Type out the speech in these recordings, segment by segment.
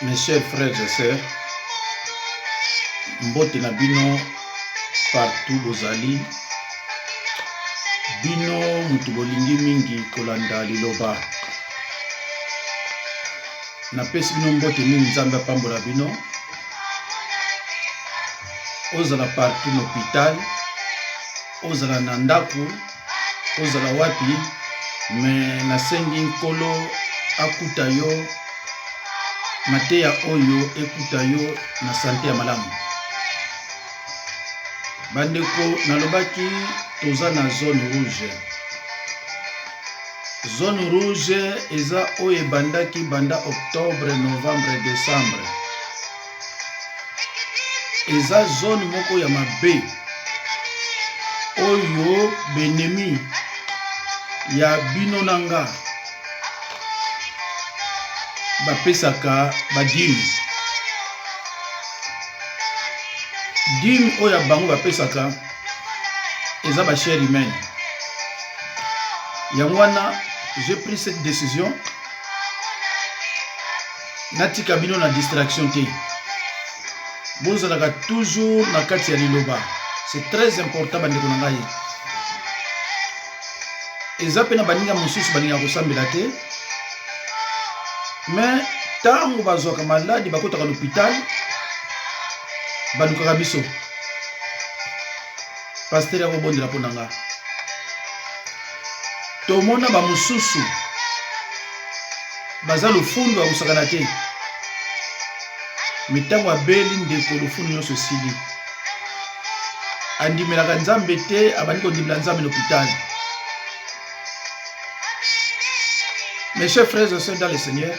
Mes chers frères et sœurs, mbote na bino partout bozali, bino mutu bolingi mingi kolanda liloba. Napesi bino mbote mingi nzambe apambola bino. Ozala partout na hôpital, ozala na ndaku, ozala wapi, me nasengi nkolo akuta yo mateya oyo ekuta yo na sante ya malamu. Bandeko nalobaki toza na zone rouge. Zone rouge eza oyo ebandaki banda octobre, novembre, décembre. Eza zone moko ya mabe oyo benemi ya bino nanga bapesaka badimi. Dimi oyo bango bapesaka eza ba chère humaine. Yango wana j'ai pris cette décision, natika bino na distraction te. Bozalaka toujours na kati ya liloba. C'est très important bandeko na ngai. Eza pe na baninga mosusu baninga kosambela te. Mais tango bazwaka maladi bakotaka na hôpital balukaka biso. Pasteur ya kobondela mpo na nga. Tomona ba mosusu baza lofundu akusakana te. Mitango abeli ndeko lofundu nyonso esili. Andimelaka nzambe te, abandi kondimela nzambe na hôpital. Mes chers frères et sœurs dans le Seigneur,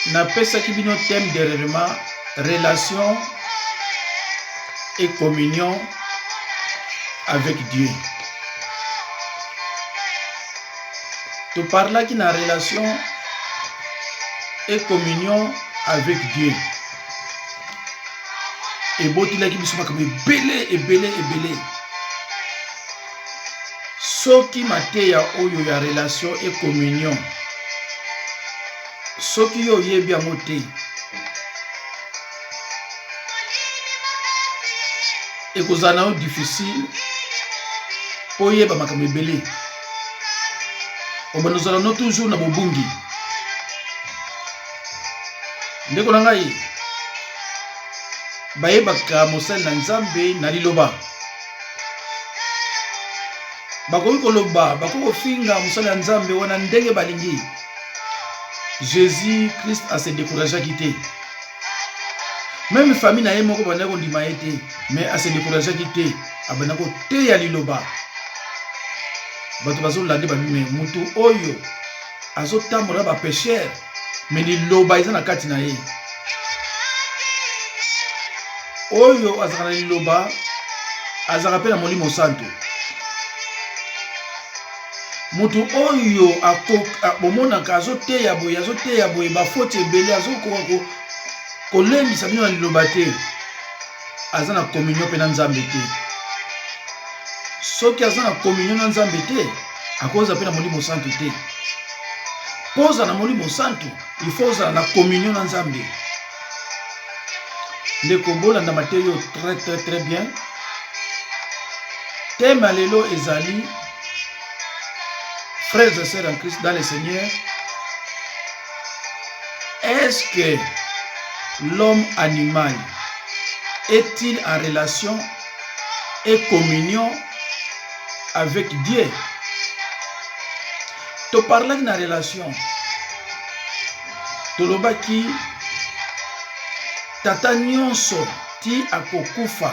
napesaki bino thème dernièrement, relation et communion avec Dieu. Tu parles qui na relation et communion avec Dieu. Et botilaki biso makambo ebele. Soki mateya oyo ya relation et communion, soki yo yebi yango te, ekozala na yo difficile po yeba makambo ebele. Obana ozala no toujours na bobungi. Ndeko na ngai, bayebaka mosali na nzambe na liloba. Bakoki koloba, bakoki kofinga mosali ya nzambe wana ndenge balingi. Jésus Christ a se décourageaki te. Même famille na ye moko banda kondima ye te, mais a se décourageaki te. Abanda ko te ya liloba. Bato bazolande babime mutu oyo azotambola ba pécheur, mais liloba eza na kati na ye. Oyo azaka na liloba azaka pe na Molimo Santo. Mutu oyo bomonaka azoteya boye bafoti ebele azokoka kolembisa bino na liloba te, aza na communion pe na nzambe te. Soki aza na communion na nzambe te, akoza pe na Molimo Santo te. Poza na Molimo Santo, il faut ozala na communion na nzambe. Ndeko bolanda mateyo très bien. Thème lelo ezali frères et sœurs en Christ dans le Seigneur, est-ce que l'homme animal est-il en relation et communion avec Dieu? Tu parles d'une relation. Tu lobaki tata nyonso ti akokufa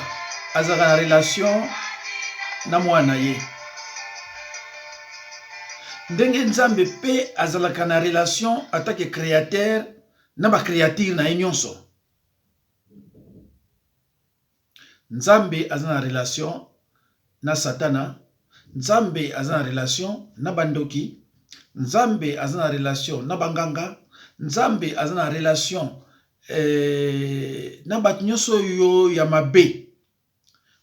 azaka na relation na mwana ye. Ndenge nzambe pe azalaka na relation atake créateur na ba créature na nyonso. Nzambe azana na relation na Satana, Nzambe azana na relation na bandoki, Nzambe azana na relation na banganga, Nzambe azana na relation na bat nyonso yo ya mabe.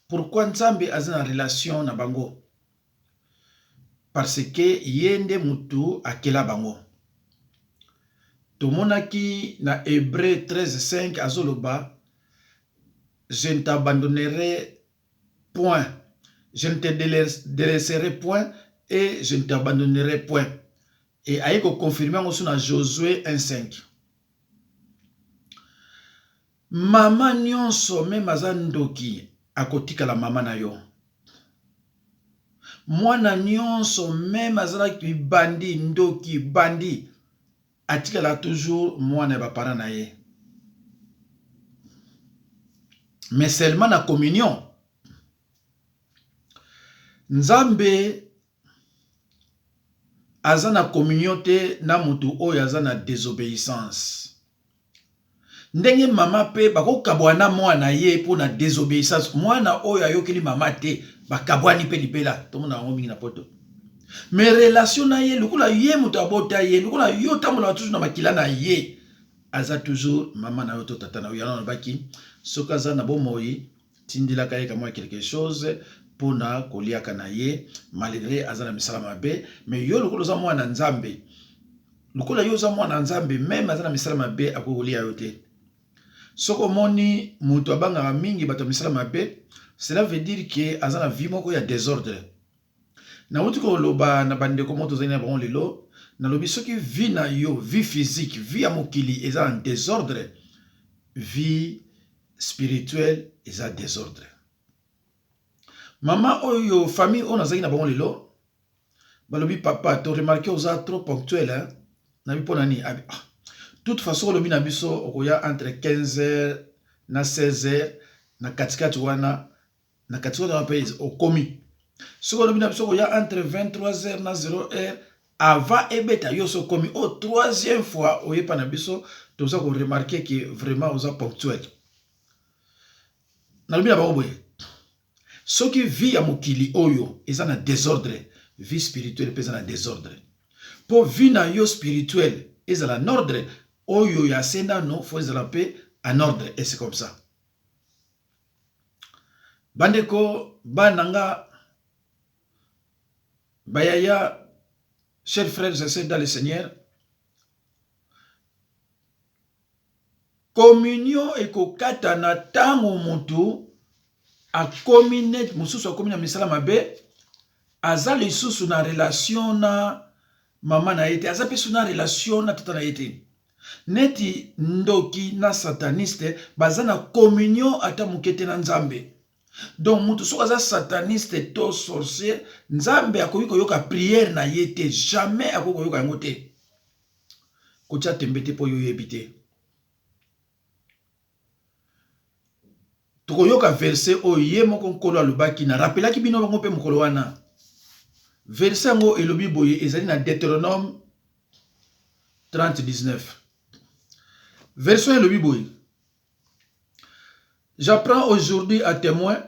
Pourquoi Nzambe azana na relation na bango? Parce que yende mutu akela bango. tomonaki na Hébreu 13:5 azoloba, je ne t'abandonnerai point, je ne te délaisserai point et je ne t'abandonnerai point. Et aïe ko confirmer on na Josué 1:5. Mama nyonso même azandoki akotika la mama na yo. Mwana nyonso même azalaki bandi ndoki bandi atika la toujours mwana ba parent na ye. Mais seulement na communion. Nzambe azana communion te na mutu oyo azana désobéissance. Ndenge mama pe bako kabwana mwana ye po na désobéissance. Mwana oyo ayokeli mama te bakabwani pe lipela. Tomona ngo mingi na poto. Mais relation na ye lokola ye mutu abota ye lokola yo tamola toujours na makila na ye. Aza toujours mama na yo to tata na yo yana baki soka za na bomoi tindila kaye kama quelque chose pona koliaka na ye malgré azana misala mabe mais yo lokola za mwana nzambe lokola yo za mwana nzambe même azana misala mabe akolia yo te soko moni mutu abanga mingi bato misala mabe cela veut dire que azana vie moko ya désordre na wuti ko loba na bandeko moto zani na bon lelo na lobi soki vie na yo vie physique vie ya mokili eza en désordre vie spirituelle eza désordre. Maman oyo famille on azaki na bango lelo balobi papa to remarqué oza trop ponctuel hein na bipo nani toute façon lobi na biso okoya entre 15h na 16h na katikati wana na katikati wana pe okomi soko lobi na biso okoya entre 23h na 0h avant ebeta yo so komi au troisième fois oyepa na biso toza ko remarquer que vraiment oza ponctuel na lobi na bango boye soki vie ya mokili oyo eza na désordre vie spirituelle pesa na désordre po vie na yo spirituelle ezala en ordre oyo ya senda no faut ezala pe en ordre et c'est comme ça bandeko bananga bayaya chers frères et sœurs dans le Seigneur communion ekokata na tango mutu a communé mususu akomi na misala mabe aza lisusu na relation na mama na yete aza pe na relation na tata na yete neti ndoki na sataniste baza na communion ata mukete na nzambe donc mutu soko aza sataniste to sorcier nzambe akoki koyoka prière na yete jamais akoki koyoka yango te kotia tembe te po yo yebi te tokoyoka verset oyo ye moko nkolo alobaki na rappelaki bino bango mpe mokolo wana verset yango elobi boye ezali na Deutéronome 30:19 verset elobi boye j'apprends aujourd'hui à témoin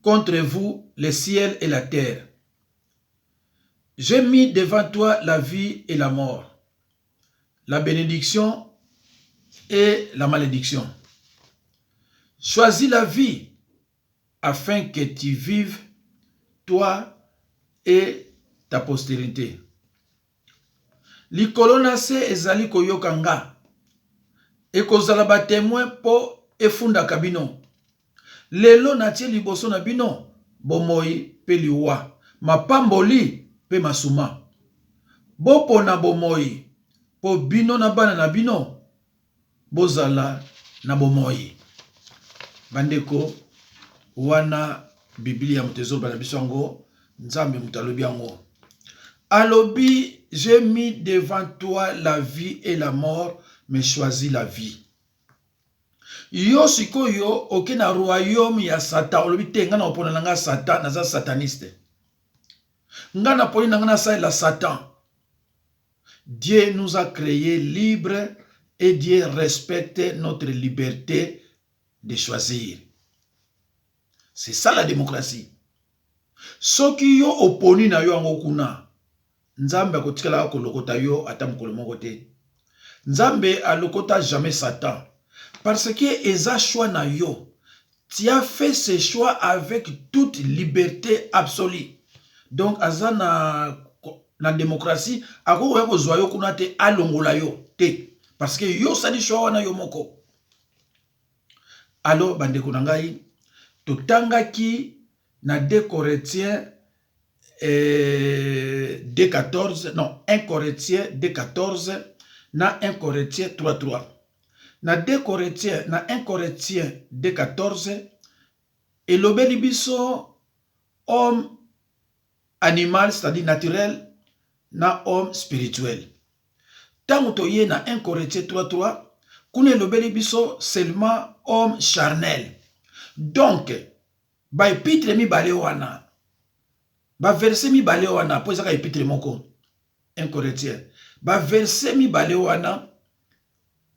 contre vous le ciel et la terre. J'ai mis devant toi la vie et la mort, la bénédiction et la malédiction. Choisis la vie afin que tu vives, toi et ta postérité. Likolo na se ezali koyokanga ekozala ba témoin po efunda kabino. Lelo na tie liboso na bino bomoi pe liwa, mapamboli pe masuma. Bopo na bomoi po bino na bana na bino bozala na bomoi. Bandeko wana Biblia mtezo bana biso ngo nzambe mutalobi yango. Alobi, j'ai mis devant toi la vie et la mort, mais choisis la vie. Yo sikoyo oke na royaume ya Satan, olobi te nga na opona nanga Satan, naza sataniste. Nga na poni nanga na sa la Satan. Dieu nous a créés libres et Dieu respecte notre liberté de choisir. C'est ça la démocratie. Soki yo oponi na yo ango kuna, Nzambe akotikala kolokota yo ata mokolo moko te. Nzambe alokota jamais Satan. Parce que eza choix na yo. Tu as fait ce choix avec toute liberté absolue. Donc azana na démocratie akokoya kozwa yo kuna te alongola yo te parce que yo sali choix wana yo moko. Alors bandeko na ngai totangaki na 2 Corinthiens 2:14 non 1 Corinthiens 2:14 na 1 Corinthiens 3:3. Na 2 Corinthiens na 1 Corinthiens 2:14 elobeli biso homme animal, c'est-à-dire naturel, na homme spirituel. Tango toye na 1 Corinthiens 3:3, kuna elobeli biso seulement homme charnel. Donc, ba epitre mibale wana, ba verset mibale wana, po ezaka epitre moko, 1 Corinthiens. Ba verset mibale wana,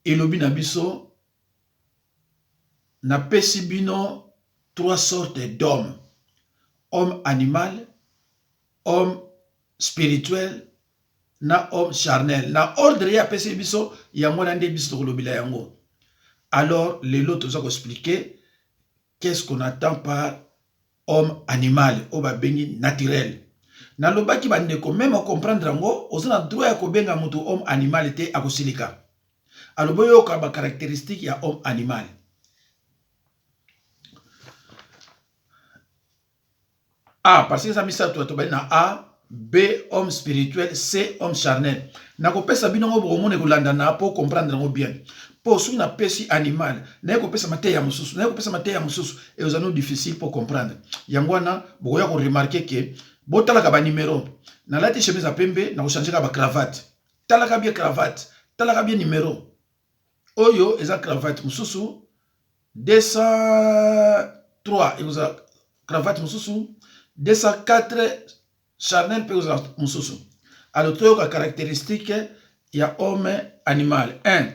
elobi na biso, na pesi bino 3 sortes d'hommes. Homme animal, homme spirituel, na homme charnel. Na ordre ya pesi biso, yango na nde biso tokolobila yango. Alors, lelo toza ko expliquer qu'est-ce qu'on attend par homme animal, o ba bengi naturel. Na lobaki bandeko, même à comprendre yango, ozana droit ya kobenga mutu homme animal te akosilika. Alors, boyo ka ba caractéristique ya homme animal. A, parce que ça misa to bali na A, B, homme spirituel, C, homme charnel. Na ko pesa bino ngo bomone kolanda na po comprendre ngo bien. Po su na pesi animal, na ko pesa mate ya mususu, na ko pesa mate ya mususu, et aux anneaux difficile pour comprendre. Yangwana, boya ko remarquer que botalaka ba numéro. Na lati chemise a pembe, na ko changer ka ba cravate. Talaka bien cravate, talaka bien numéro. Oyo eza cravate mususu 203 et vous a cravate mususu 204 charnel pe vous a mususu. Alors toyo ka caractéristique ya homme animal. 1.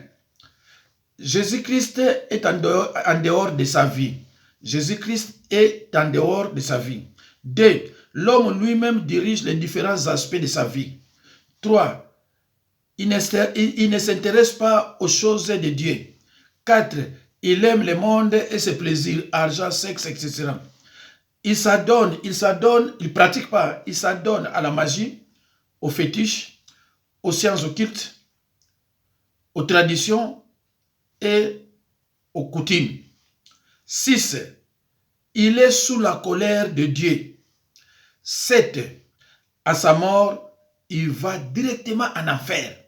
Jésus-Christ est en dehors de sa vie. Jésus-Christ est en dehors de sa vie. 2. L'homme lui-même dirige les différents aspects de sa vie. 3. Il ne s'intéresse pas aux choses de Dieu. 4. Il aime le monde et ses plaisirs, argent, sexe, etc. Il s'adonne, il pratique pas, il s'adonne à la magie, aux fétiches, aux sciences occultes, aux traditions et aux coutumes. 6. Il est sous la colère de Dieu. 7. À sa mort, il va directement en enfer.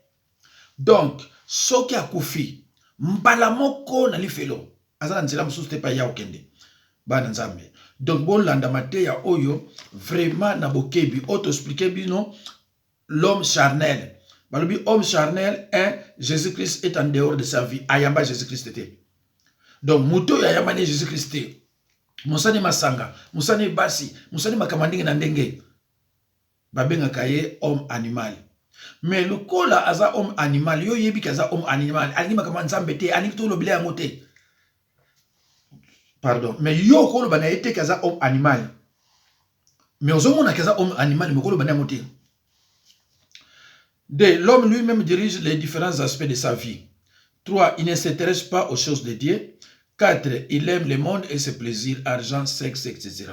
Donc, soki akufi, mbala moko na lifelo, azala nzela mususu te pa ya okende. Bana nzambe. Donc, bon landa mate ya oyo, vraiment na bokebi, auto expliquer bino, l'homme charnel. Balobi, homme charnel, Jésus-Christ est en dehors de sa vie. Ayamba Jésus-Christ était. Donc, muto ya yamane Jésus-Christ était. Musani masanga, musani basi, musani makamandingi na ndenge. Babenga kaye homme animal. Mais le kola aza homme animal, yo yebi kaza homme animal, alingi makamanzambe te, alingi to lobile yango te. Pardon, mais yo kolo bana ete kaza homme animal. Mais ozomona kaza homme animal, mais kolo bana yango te. 2. L'homme lui-même dirige les différents aspects de sa vie. 3. Il ne s'intéresse pas aux choses de Dieu. 4. Il aime le monde et ses plaisirs, argent, sexe, etc.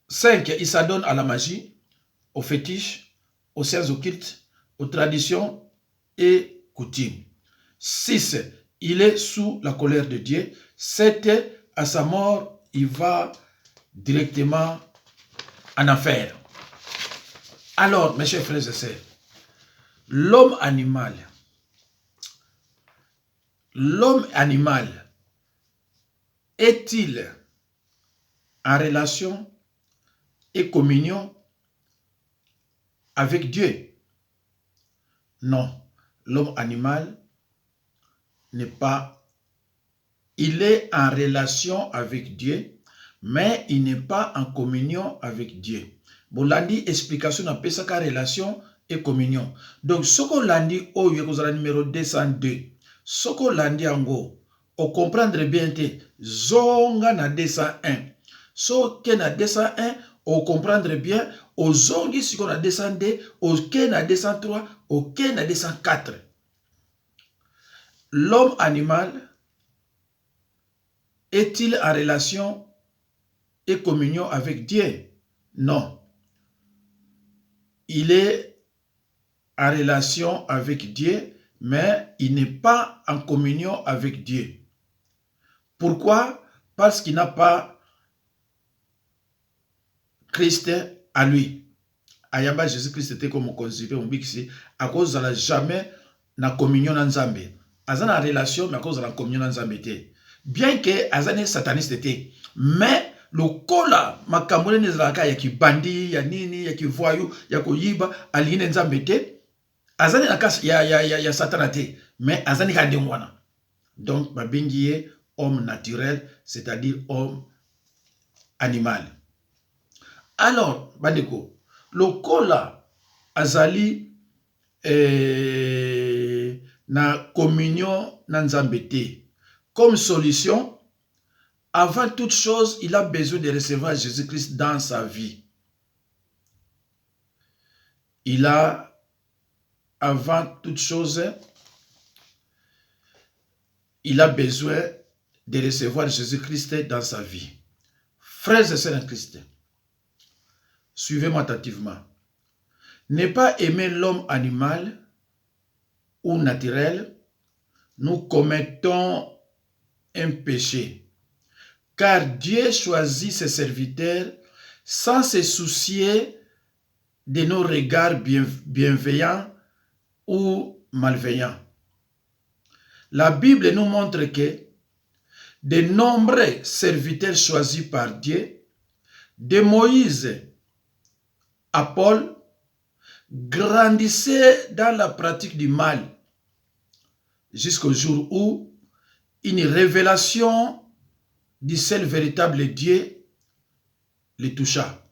5. Il s'adonne à la magie, aux fétiches, aux sciences occultes, aux traditions et coutumes. 6. Il est sous la colère de Dieu. 7. À sa mort, il va directement en enfer. Alors, mes chers frères et sœurs, l'homme animal est-il en relation et communion avec Dieu? Non, l'homme animal n'est pas. Il est en relation avec Dieu, mais il n'est pas en communion avec Dieu. Bolandi explication na pesaka relation et communion. Donc, ce qu'on landi au numéro 202, ce qu'on landi ango, on comprendre bien te zonga na 201. So ke na 201, on comprendre bien, au zongi si qu'on a 202, au ke na 203, au ke na 204. L'homme animal est-il en relation et communion avec Dieu? Non. il est en relation avec Dieu, mais il n'est pas en communion avec Dieu. Pourquoi? Parce qu'il n'a pas Christ à lui. Ayamba Jésus-Christ était comme considéré on dit à cause de la jamais na communion en Nzambe. Azana relation mais à cause de la communion en Nzambe. Bien que azane sataniste était, mais le kola makamule nezalaka ya kibandi ya nini ya kivoyou ya koyiba aline Nzambe te. Azane na kas ya satanate, mais azane ka ndengwana. Donc babingiye homme naturel, c'est-à-dire homme animal. Alors, bandeko, le kola azali na communion na Nzambe te. Comme solution, avant toute chose, il a besoin de recevoir Jésus-Christ dans sa vie. Avant toute chose, il a besoin de recevoir Jésus-Christ dans sa vie. Frères et sœurs en Christ, suivez-moi attentivement. Ne pas aimer l'homme animal ou naturel, nous commettons un péché. Car Dieu choisit ses serviteurs sans se soucier de nos regards bienveillants ou malveillants. La Bible nous montre que de nombreux serviteurs choisis par Dieu, de Moïse à Paul, grandissaient dans la pratique du mal jusqu'au jour où une révélation du seul véritable Dieu les toucha.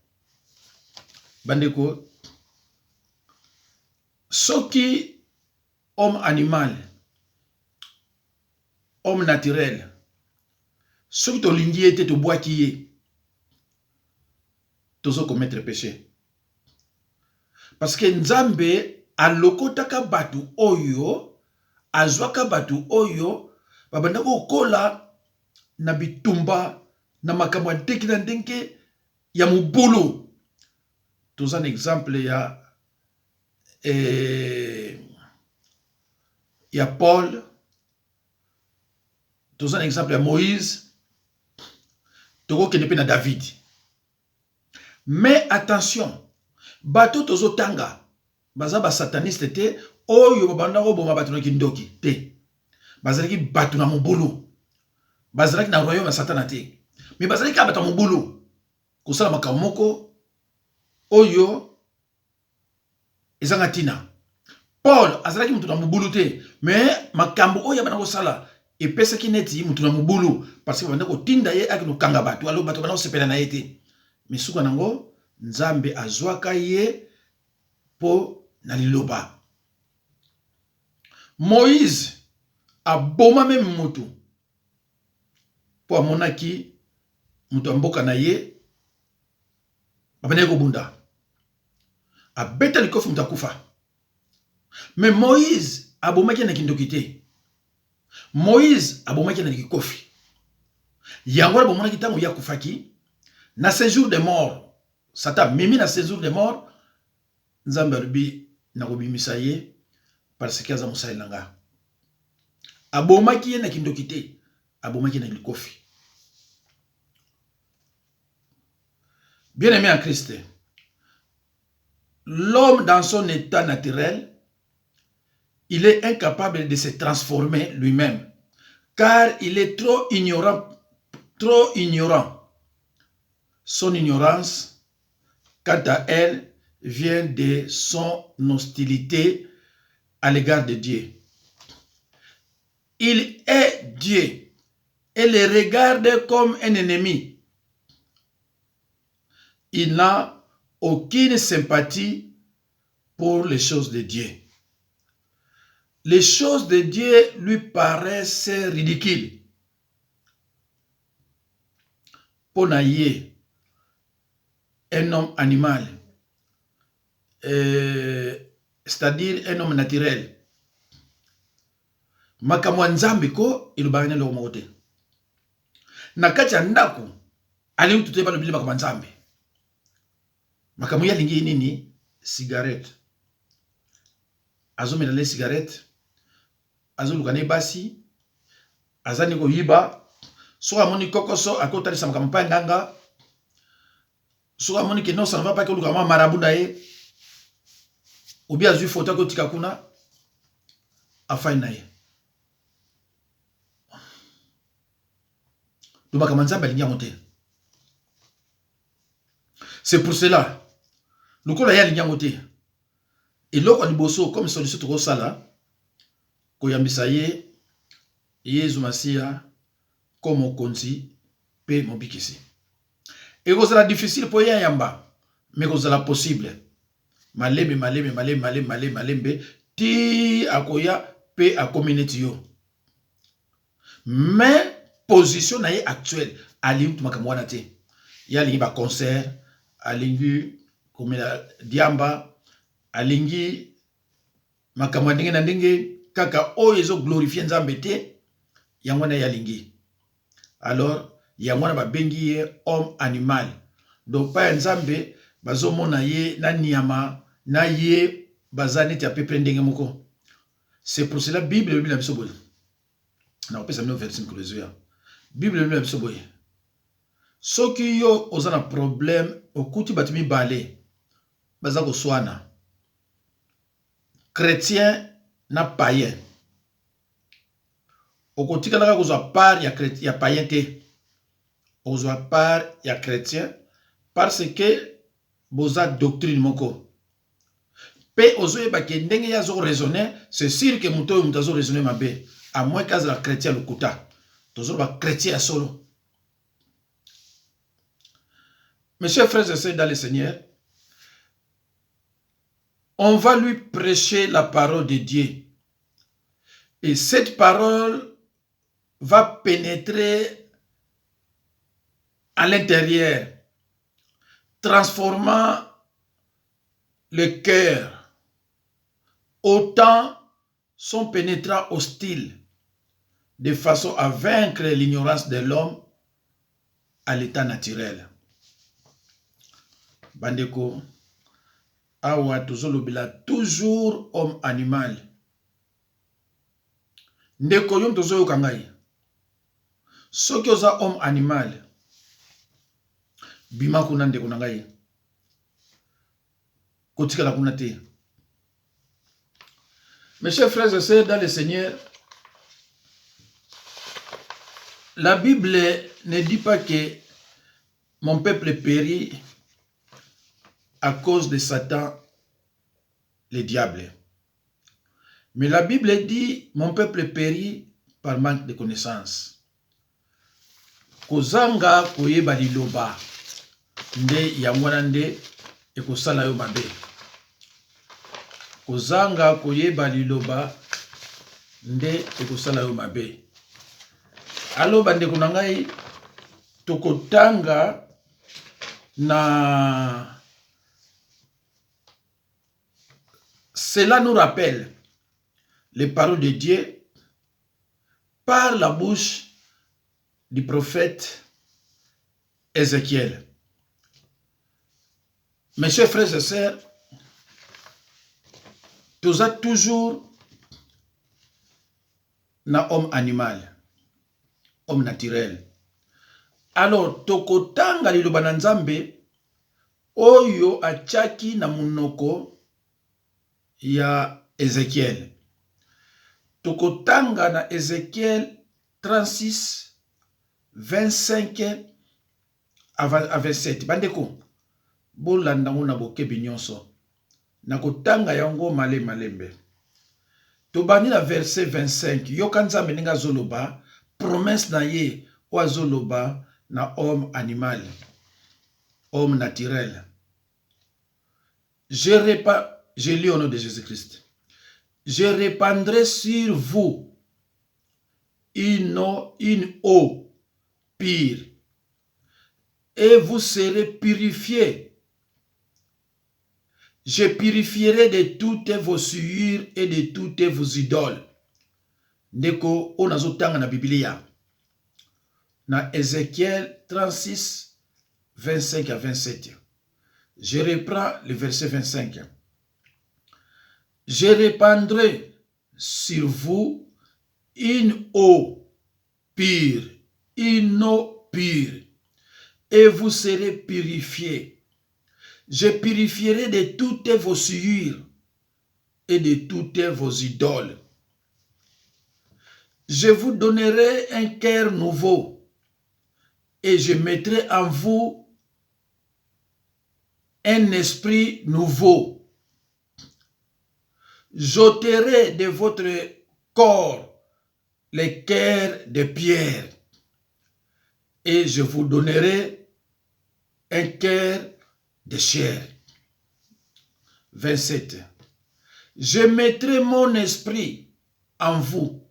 Bandeko, ce qui homme animal, homme naturel, ce qui tolingi était to bois qui est, tozo commettre péché. Parce que Nzambe alokotaka batu oyo, azwaka batu oyo, babandako kola na bitumba, na makamwa ndeki na ndenke ya mubulu. Toza un exemple ya Paul, toza un exemple ya Moïse, toko kenepe na David. Mais attention, bato tozo tanga, baza ba sataniste te, oyo babandako boma batu na kindoki te. Bazalaki batu na mubulu. Bazalaki na royaume na satana te. Mais bazalaki ka batu na mubulu. Kosala makambo moko oyo ezanga tina. Paul azalaki mutu na mubulu te, mais makambo oyo bana kosala epesaki neti mutu na mubulu parce que bana ko tinda ye akino kanga batu alo batu bana sepela na ye te. Mais suka nango Nzambe azwaka ye po na liloba. Moïse a boma même mutu po amonaki mutu mboka na ye babane ko bunda. A beta likofi mutu akufa. Mais Moïse a bomaki na kindoki te. Moïse a bomaki na likofi. Yango bomona kitango ya kufaki na séjour de mort. Satan mimi na séjour de mort. Nzambe rubi na kobimisa ye parce que aza musali nanga. Abomaki ye na kindoki te, abomaki na likofi. Bien-aimé en Christ, l'homme dans son état naturel, il est incapable de se transformer lui-même, car il est trop ignorant. Son ignorance, quant à elle, vient de son hostilité à l'égard de Dieu. Il est Dieu et le regarde comme un ennemi. Il n'a aucune sympathie pour les choses de Dieu. Les choses de Dieu lui paraissent ridicules. Ponaye, un homme animal, c'est-à-dire un homme naturel. Makamwa Nzambe ko ilubangane lo mote. Nakati ya ndako ali mtu teba lo bilima kwa Nzambe. Makamwa ya lingi nini cigarette. Azomela les cigarettes. Azolukane basi. Azani ko yiba. So amoni kokoso akota lisa makampa nganga. So amoni que non ça ne va pas que lukama marabunda ye. Ou bien azu photo ko tikakuna afai na ye. C'est pour cela, nous avons dit et là, on bosso comme solution to sala, koyambisaye, yezumasia, comme on konzi, pe mobikisi. Et vous sera difficile pour yamba, mais vous sera possible. Malembe, ti akoya, pe a community yo. Mais, position naye actuelle, alingi tumakamwana te. Yalingi ba concert, alingi komela diamba, alingi makamwa ndenge na ndenge kaka oyo ezo glorifier nzambe te, yangwana yalingi. Alors, yangwana ba bengi ye homme animal. Donc pa nzambe bazomona ye na niyama na ye bazani ti a peu près ndenge moko. C'est pour cela Bible la biso boye. Na opesa no verset closer. Bible la biso boye. Soki yo ozana problème okuti batimi balé baza ko swana. Chrétien na païen. Okotika naka kozwa part ya païen te. Ozwa part ya chrétien parce que boza doctrine moko. Pe ozoye ba ke ndenge ya zo raisonner, c'est sûr que muto mutazo raisonner mabe. À moins qu'az la chrétien le kuta. Tozo ba chrétien à solo. Mes chers frères et sœurs dans le Seigneur, on va lui prêcher la parole de Dieu. Et cette parole va pénétrer à l'intérieur, transformant le cœur. Autant son pénétrant hostile, de façon à vaincre l'ignorance de l'homme à l'état naturel. Bandeko, awa tozolobela toujours homme animal. Ndeko yom tozo yokangai. Soki oza homme animal. Bima kuna ndeko nangai. Kotika la kuna te. Mes chers frères et sœurs dans le Seigneur, la Bible ne dit pas que mon peuple périt à cause de Satan, le diable. Mais la Bible dit, mon peuple périt par manque de connaissance. Kozanga koyeba liloba, nde yangwana nde ekosala yo mabe. Kozanga koyeba liloba, nde ekosala yo mabe. Alors bande kunangai tokotanga na. Cela nous rappelle les paroles de Dieu par la bouche du prophète Ézéchiel. Mes chers frères et sœurs, tu as toujours na homme animal, homme naturel. Alors, tokotanga liloba na Nzambe oyo achaki na munoko ya Ézéchiel. Tokotanga na Ézéchiel 36, 25 à 27. Bandeko, bolanda ngona bokebi nyonso. Nakotanga yango malembe. Tobani na verset 25. Yoka Nzambe ninga zoloba, promesse na ye wa zoloba na homme animal, homme naturel. Je lis au nom de Jésus-Christ. Je répandrai sur vous une eau pure et vous serez purifiés. Je purifierai de toutes vos souillures et de toutes vos idoles. Ndeko onazotanga na Biblia. Na Ézéchiel 36, 25 à 27. Je reprends le verset 25. Je répandrai sur vous une eau pure, une eau pure, et vous serez purifiés. Je purifierai de toutes vos souillures et de toutes vos idoles. Je vous donnerai un cœur nouveau et je mettrai en vous un esprit nouveau. J'ôterai de votre corps les cœurs de pierre et je vous donnerai un cœur de chair. 27. Je mettrai mon esprit en vous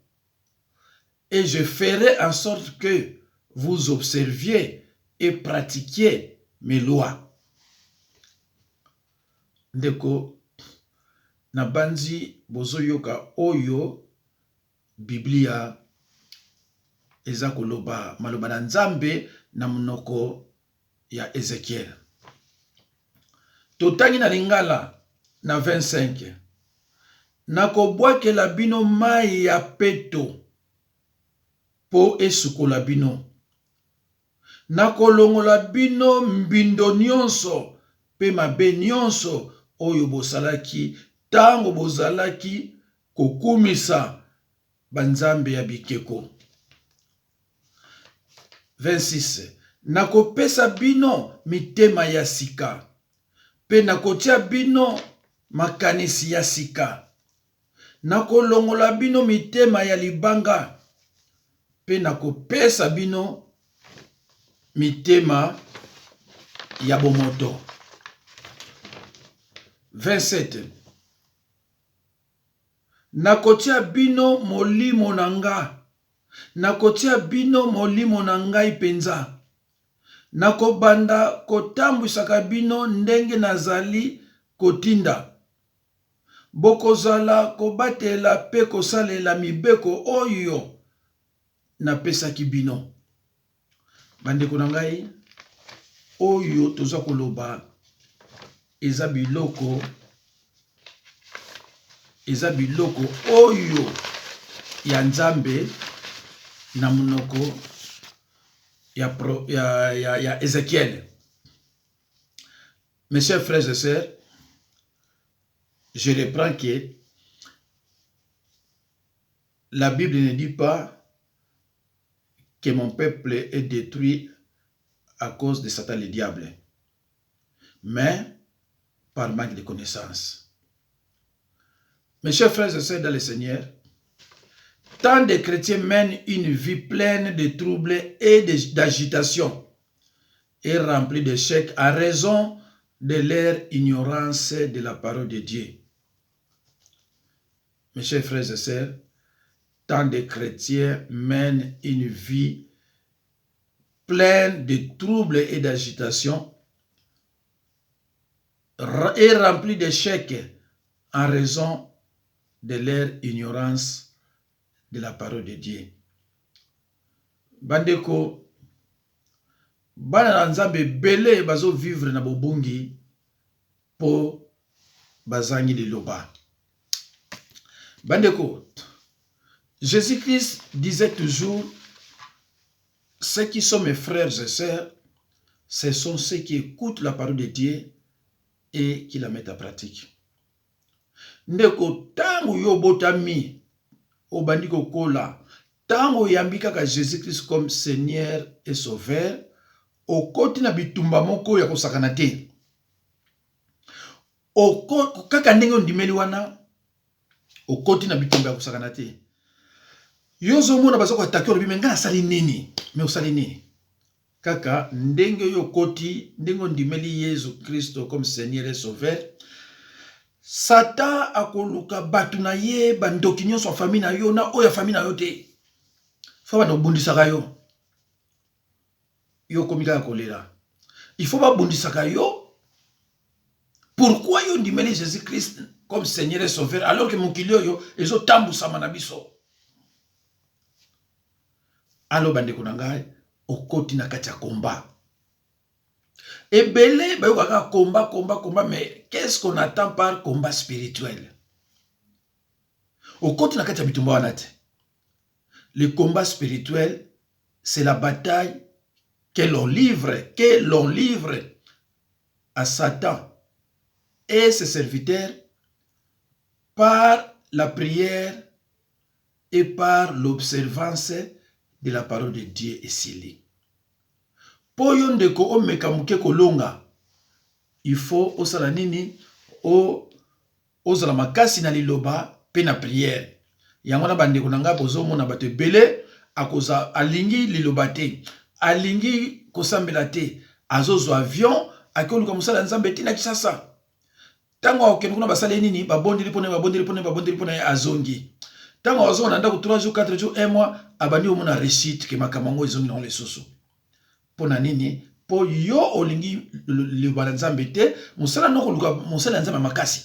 et je ferai en sorte que vous observiez et pratiquiez mes lois. Ndeko, na banzi bozoyoka oyo Biblia eza koloba maloba na Nzambe na munoko ya Ezekiel. Totangi na lingala na 25. Nakobwakela bino mai ya peto po esukola bino. Nakolongola bino mbindo nyonso pe mabe nyonso oyo bosalaki tango bozalaki kokumisa banzambe ya bikeko. 26. Nakopesa bino mitema ya sika pe nakotia bino makanisi ya sika. Nakolongola bino mitema ya libanga pe nakopesa bino mitema ya bomoto. 27. Nakotia bino molimo na nga. Nakotia bino molimo na ngai penza. Nakobanda kotambwisaka bino ndenge nazali kotinda. Bokozala kobatela pe kosalela mibeko oyo napesaki bino. Bandeko na ngai, oyo toza koloba eza biloko oyo ya Nzambe na munoko ya Ezekiel. Mes chers frères et sœurs, je reprends que la Bible ne dit pas que mon peuple est détruit à cause de Satan le diable, mais par manque de connaissance. Mes chers frères et sœurs dans le Seigneur, tant de chrétiens mènent une vie pleine de troubles et d'agitation et remplie d'échecs à raison de leur ignorance de la parole de Dieu. Mes chers frères et sœurs, tant de chrétiens mènent une vie pleine de troubles et d'agitation et remplie d'échecs en raison de leur ignorance de la parole de Dieu. Bandeko, bana na Nzambe belé bazo vivre na bobungi po bazangi liloba. Bandeko, Jésus-Christ disait toujours, ceux qui sont mes frères et sœurs, ce sont ceux qui écoutent la parole de Dieu et qui la mettent en pratique. Ndeko, tango yo botami, obandi kokola, tango yambika ka Jésus-Christ comme Seigneur et Sauveur, okoti na bitumba moko ya kosakana te. Kaka ndenge ondimeli wana, okoti na bitumba ya kosakana te. Yozo mona bazoko ataki olobi menga asali nini? Me osali nini? Kaka ndenge yo koti, ndenge ondimeli Yesu Kristo comme Seigneur et Sauveur, Satan akoluka batu na ye bandoki nyonso famille na yo na oya famille na yo te. Fa bana bundisaka yo. Yo komika kolela. Il faut pas bundisaka yo. Pourquoi yo ndimeli Jésus Christ comme Seigneur et Sauveur alors que mokili yo ezo tambusa manabiso? Alo bandeko na ngai okoti na kati ya komba. Et belé, combat, mais qu'est-ce qu'on attend par combat spirituel? Au côté de le combat spirituel, c'est la bataille que l'on livre à Satan et ses serviteurs par la prière et par l'observance de la parole de Dieu et Sili. Pour yon de ko omekamuke kolonga, il faut osala nini ozala makasi na liloba pe na prière. Yango na bandeko na nga bozomona bato ebele akoza alingi liloba te, alingi kosambela te, azozwa avion akoluka mosala nzambe tina Kinshasa. Tango okende kuna basala nini babondeli pona azongi. Tango azonga ndako 3 jours 4 jours 1 mois abandi omona réussite ke makamango ezongi na lesusu. Pona nini po yo olingi liloba nzambe te, mosala noko luka mosala nzambe makasi.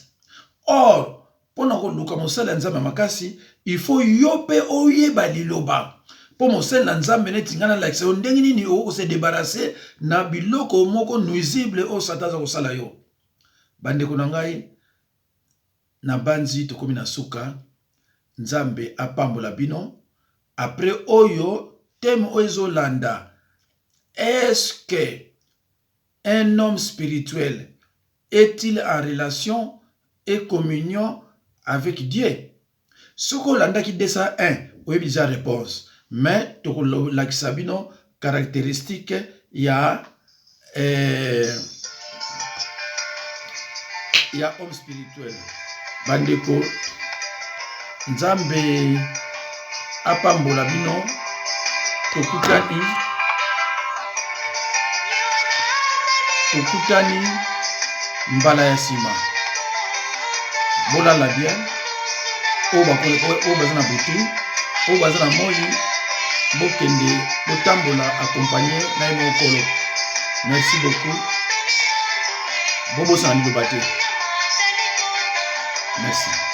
Or pona ko luka mosala nzambe makasi, il faut yo pe oyeba liloba. Po mosala nzambe neti ngana la kisa ndenge nini o se débarrasser na biloko moko nuisible o sataza ko sala yo. Bande ko nangai na banzi to komi na suka nzambe apambola bino après oyo thème ozo landa. Est-ce que un homme spirituel est-il en relation et communion avec Dieu? Ce qu'on l'a qui 201, oui, déjà réponse. Mais tout la sabino caractéristique, il y a homme spirituel. Bandeko Nzambe apambola bino tokutani mbala ya sima. Bola la bien. O bazana butu. O bazana moyi. Bokende. Botambola accompagné na emo kolo. Merci beaucoup. Bobo sandi bate. Merci.